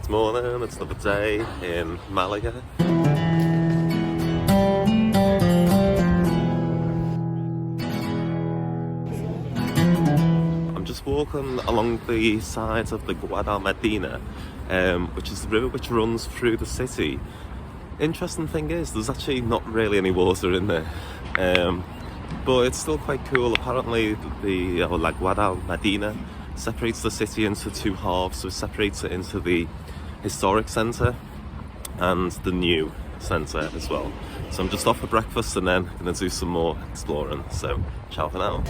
Good morning, it's another day in Málaga. I'm just walking along the sides of the Guadalmedina, which is the river which runs through the city. Interesting thing is, there's actually not really any water in there, but it's still quite cool. Apparently the La Guadalmedina separates the city into two halves, so it separates it into the historic centre and the new centre as well. So I'm just off for breakfast and then going to do some more exploring, so ciao for now.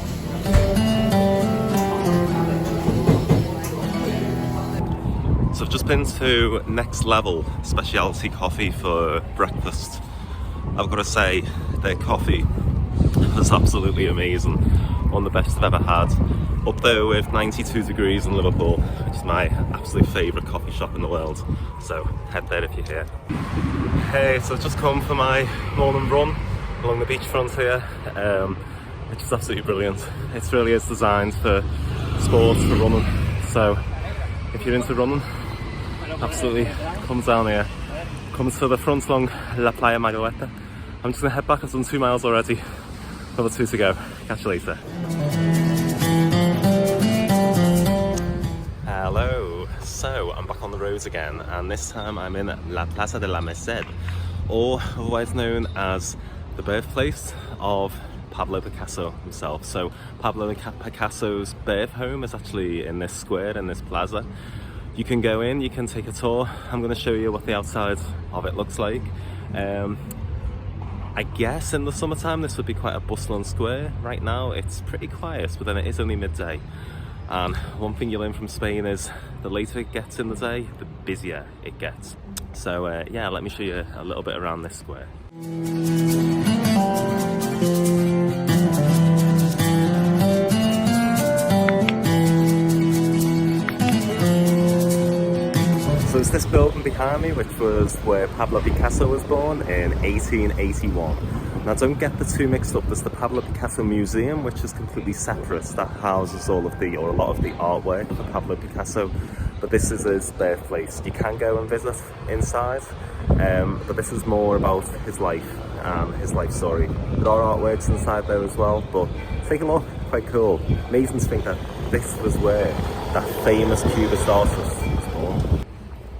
So I've just been to Next Level Specialty Coffee for breakfast. I've got to say, their coffee was absolutely amazing. One of the best I've ever had. Up there with 92 Degrees in Liverpool, which is my absolute favourite coffee shop in the world. So head there if you're here. Hey, so I've just come for my morning run along the beachfront here, which is absolutely brilliant. It really is designed for sports, for running. So if you're into running, absolutely come down here. Come to the front along La Playa Magaleta. I'm just going to head back. I've done 2 miles already. Another 2 to go. Catch you later. Hello. So I'm back on the roads again, and this time I'm in La Plaza de la Merced, or otherwise known as the birthplace of Pablo Picasso himself. So Pablo Picasso's birth home is actually in this square, in this plaza. You can go in, you can take a tour. I'm going to show you what the outside of it looks like. I guess in the summertime this would be quite a bustling square. Right now it's pretty quiet, but then it is only midday. And one thing you learn from Spain is the later it gets in the day, the busier it gets. So yeah, let me show you a little bit around this square. So it's this building behind me, which was where Pablo Picasso was born in 1881. Now don't get the two mixed up. There's the Pablo Picasso Museum, which is completely separate. That houses all of the, or a lot of the artwork for Pablo Picasso. But this is his birthplace. You can go and visit inside, but this is more about his life and his life story. There are artworks inside there as well, but take a look, quite cool. Amazing to think that this was where that famous Cubist artist was born.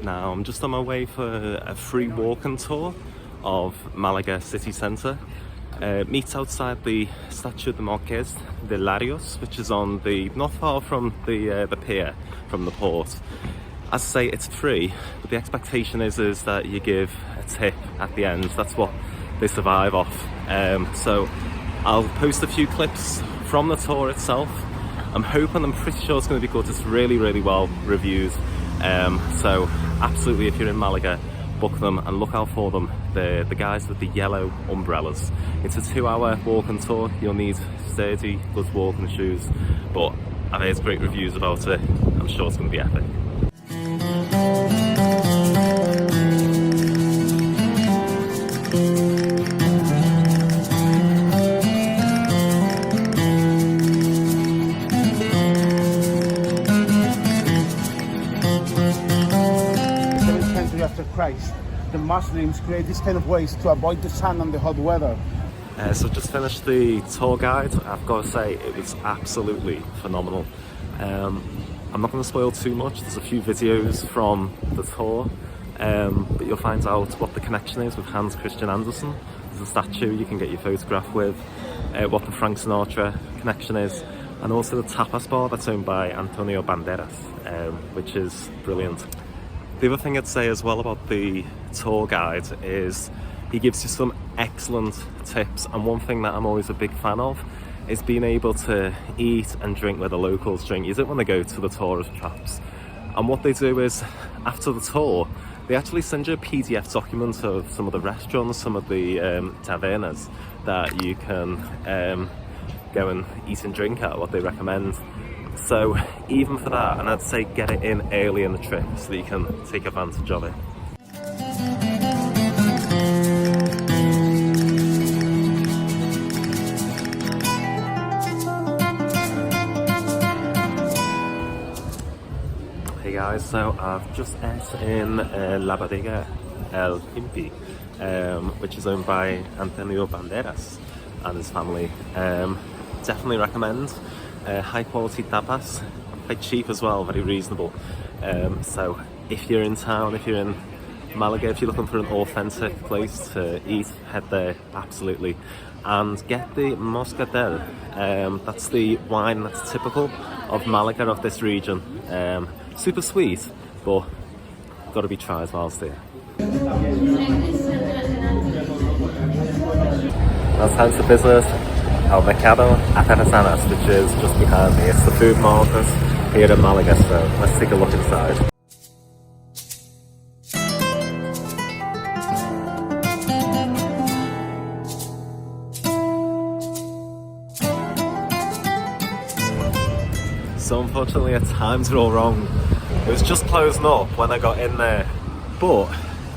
Now I'm just on my way for a free walking tour of Malaga city centre. Meet outside the statue of the Marqués de Larios, which is on the not far from the pier from the port. As I say, it's free, but the expectation is that you give a tip at the end. That's what they survive off. So I'll post a few clips from the tour itself. I'm pretty sure it's going to be good. It's really well reviewed. So absolutely, if you're in Malaga, book them and look out for them. The guys with the yellow umbrellas. It's a 2-hour walking tour. You'll need sturdy, good walking shoes, but I've heard great reviews about it. I'm sure it's going to be epic. After Christ, the Muslims create this kind of ways to avoid the sun and the hot weather. So just finished the tour guide. I've got to say it was absolutely phenomenal. I'm not going to spoil too much. There's a few videos from the tour, but you'll find out what the connection is with Hans Christian Andersen. There's a statue you can get your photograph with, what the Frank Sinatra connection is, and also the tapas bar that's owned by Antonio Banderas, which is brilliant. The other thing I'd say as well about the tour guide is he gives you some excellent tips, and one thing that I'm always a big fan of is being able to eat and drink where the locals drink. You don't want to go to the tourist traps. And what they do is, after the tour, they actually send you a PDF document of some of the restaurants, some of the tavernas that you can go and eat and drink at, what they recommend. So even for that, and I'd say get it in early in the trip so that you can take advantage of it. Hey guys, guys, so I've just ate in La Bodega El Pimpi, which is owned by Antonio Banderas and his family. Definitely recommend. High quality tapas, quite cheap as well, very reasonable. So if you're in town, if you're in Malaga, if you're looking for an authentic place to eat, head there, absolutely. And get the moscatel, that's the wine that's typical of Malaga, of this region. Super sweet, but got to be tried whilst there. Now it's time to visit our mercado Atarazanas, which is just behind me. It's the food market here in Malaga, so let's take a look inside. So unfortunately our times are all wrong. It was just closing up when I got in there, but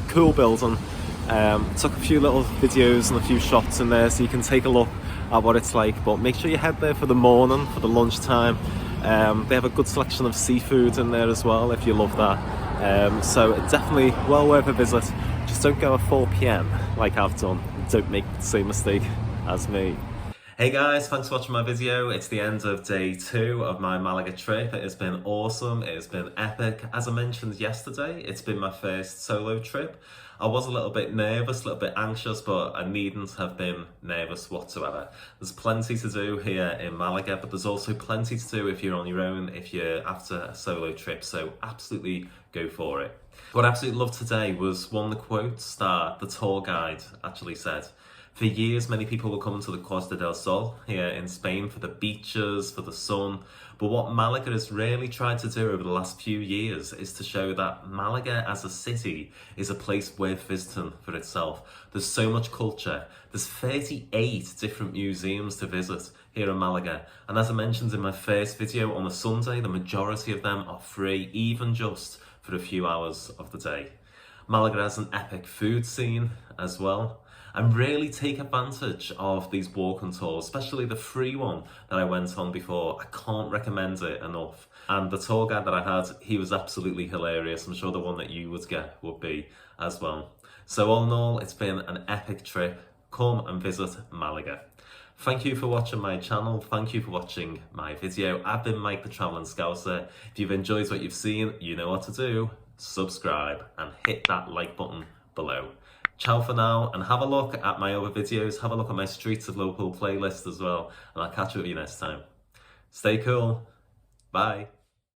cool building. Took a few little videos and a few shots in there so you can take a look at what it's like, but make sure you head there for the morning, for the lunchtime. They have a good selection of seafood in there as well if you love that. So definitely well worth a visit. Just don't go at 4 PM like I've done. Don't make the same mistake as me. Hey guys, thanks for watching my video. It's the end of day 2 of my Malaga trip. It has been awesome, it has been epic. As I mentioned yesterday, it's been my first solo trip. I was a little bit nervous, a little bit anxious, but I needn't have been nervous whatsoever. There's plenty to do here in Malaga, but there's also plenty to do if you're on your own, if you're after a solo trip, so absolutely go for it. What I absolutely loved today was one of the quotes that the tour guide actually said. For years, many people will come to the Costa del Sol here in Spain for the beaches, for the sun. But what Malaga has really tried to do over the last few years is to show that Malaga as a city is a place worth visiting for itself. There's so much culture. There's 38 different museums to visit here in Malaga. And as I mentioned in my first video on a Sunday, the majority of them are free, even just for a few hours of the day. Malaga has an epic food scene as well. And really take advantage of these walking tours, especially the free one that I went on before. I can't recommend it enough. And the tour guide that I had, he was absolutely hilarious. I'm sure the one that you would get would be as well. So all in all, it's been an epic trip. Come and visit Malaga. Thank you for watching my channel. Thank you for watching my video. I've been Mike the Travelling Scouser. If you've enjoyed what you've seen, you know what to do. Subscribe and hit that like button below. Ciao for now, and have a look at my other videos, have a look at my Streets of Local playlist as well, and I'll catch up with you next time. Stay cool, bye.